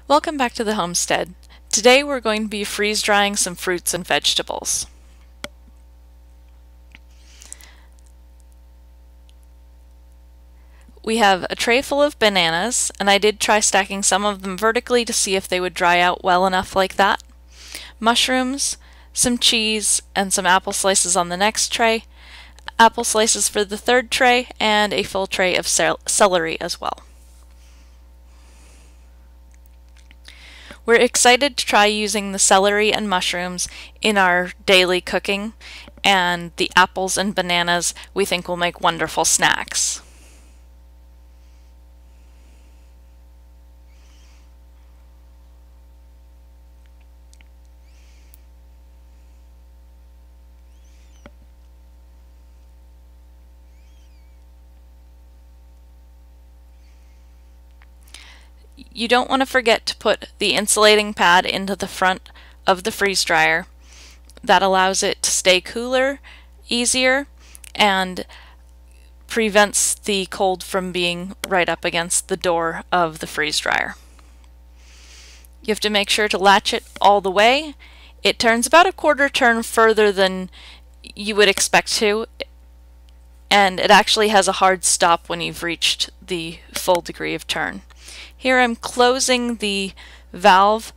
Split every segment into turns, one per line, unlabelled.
Welcome back to the homestead. Today we're going to be freeze drying some fruits and vegetables. We have a tray full of bananas, and I did try stacking some of them vertically to see if they would dry out well enough like that. Mushrooms, some cheese, and some apple slices on the next tray, apple slices for the third tray, and a full tray of celery as well. We're excited to try using the celery and mushrooms in our daily cooking, and the apples and bananas we think will make wonderful snacks. You don't want to forget to put the insulating pad into the front of the freeze dryer. That allows it to stay cooler, easier, and prevents the cold from being right up against the door of the freeze dryer. You have to make sure to latch it all the way. It turns about a quarter turn further than you would expect to, and it actually has a hard stop when you've reached the full degree of turn. Here I'm closing the valve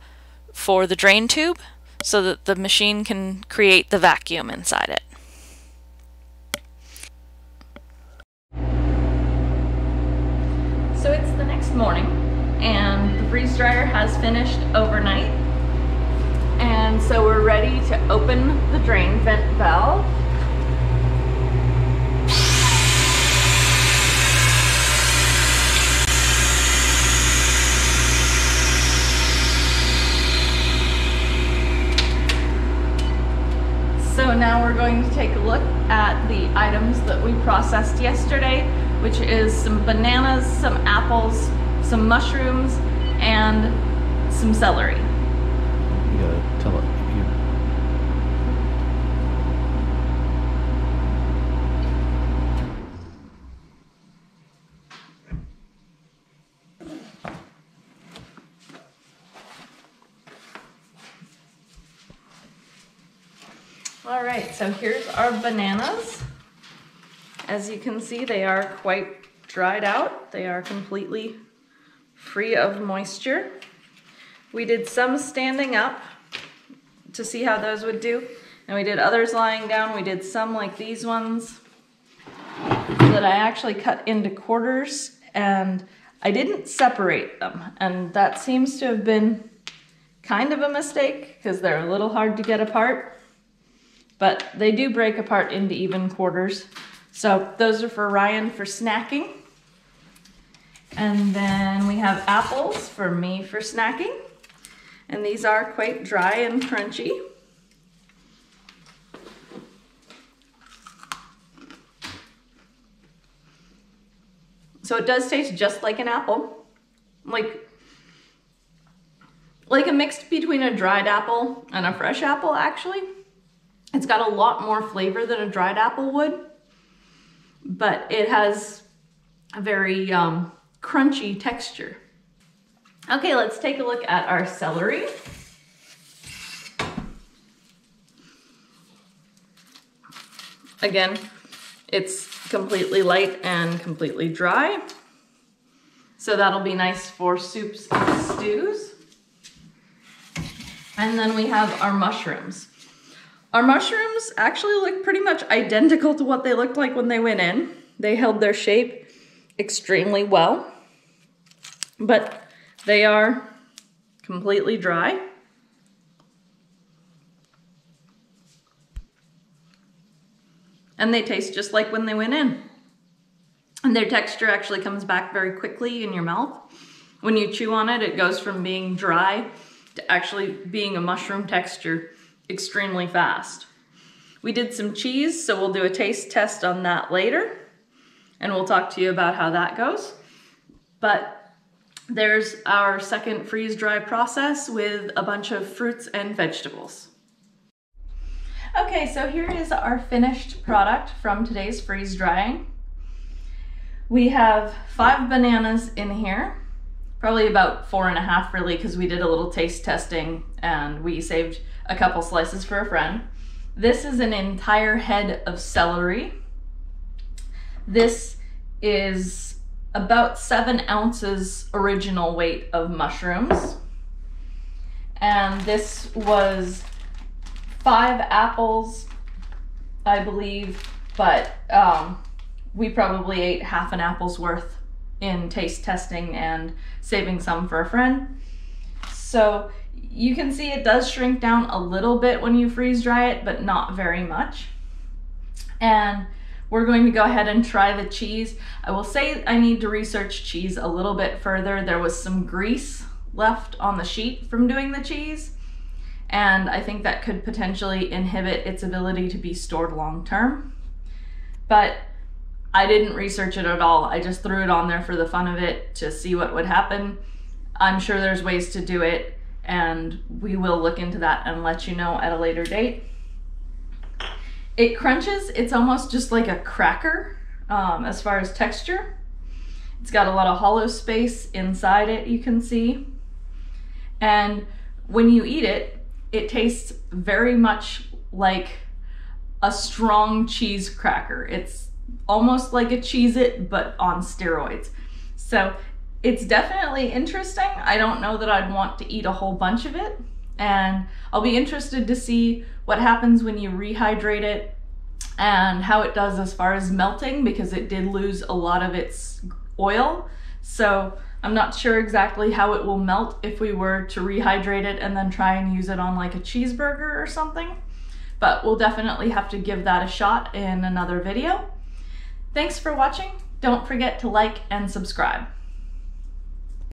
for the drain tube so that the machine can create the vacuum inside it. So it's the next morning and the freeze dryer has finished overnight, and so we're ready to open the drain vent valve. So now we're going to take a look at the items that we processed yesterday, which is some bananas, some apples, some mushrooms, and some celery.
You gotta tell it.
All right, so here's our bananas. As you can see, they are quite dried out. They are completely free of moisture. We did some standing up to see how those would do, and we did others lying down. We did some like these ones that I actually cut into quarters, and I didn't separate them, and that seems to have been kind of a mistake because they're a little hard to get apart. But they do break apart into even quarters. So those are for Ryan for snacking. And then we have apples for me for snacking. And these are quite dry and crunchy. So it does taste just like an apple. Like a mix between a dried apple and a fresh apple, actually. It's got a lot more flavor than a dried apple would, but it has a very crunchy texture. Okay, let's take a look at our celery. Again, it's completely light and completely dry, so that'll be nice for soups and stews. And then we have our mushrooms. Our mushrooms actually look pretty much identical to what they looked like when they went in. They held their shape extremely well, but they are completely dry. And they taste just like when they went in. And their texture actually comes back very quickly in your mouth. When you chew on it, it goes from being dry to actually being a mushroom texture extremely fast. We did some cheese, so we'll do a taste test on that later, and we'll talk to you about how that goes. But there's our second freeze dry process with a bunch of fruits and vegetables. Okay, so here is our finished product from today's freeze drying. We have 5 bananas in here. Probably about 4.5 really, because we did a little taste testing and we saved a couple slices for a friend. This is an entire head of celery. This is about 7 ounces original weight of mushrooms. And this was 5 apples, I believe, but we probably ate half an apple's worth in taste testing and saving some for a friend. So you can see it does shrink down a little bit when you freeze dry it, but not very much. And we're going to go ahead and try the cheese. I will say I need to research cheese a little bit further. There was some grease left on the sheet from doing the cheese, and I think that could potentially inhibit its ability to be stored long term. But I didn't research it at all. I just threw it on there for the fun of it to see what would happen. I'm sure there's ways to do it, and we will look into that and let you know at a later date. It crunches, it's almost just like a cracker as far as texture. It's got a lot of hollow space inside it, you can see. And when you eat it, it tastes very much like a strong cheese cracker. It's almost like a Cheez-It, but on steroids. So it's definitely interesting. I don't know that I'd want to eat a whole bunch of it. And I'll be interested to see what happens when you rehydrate it and how it does as far as melting, because it did lose a lot of its oil. So I'm not sure exactly how it will melt if we were to rehydrate it and then try and use it on like a cheeseburger or something. But we'll definitely have to give that a shot in another video. Thanks for watching. Don't forget to like and subscribe.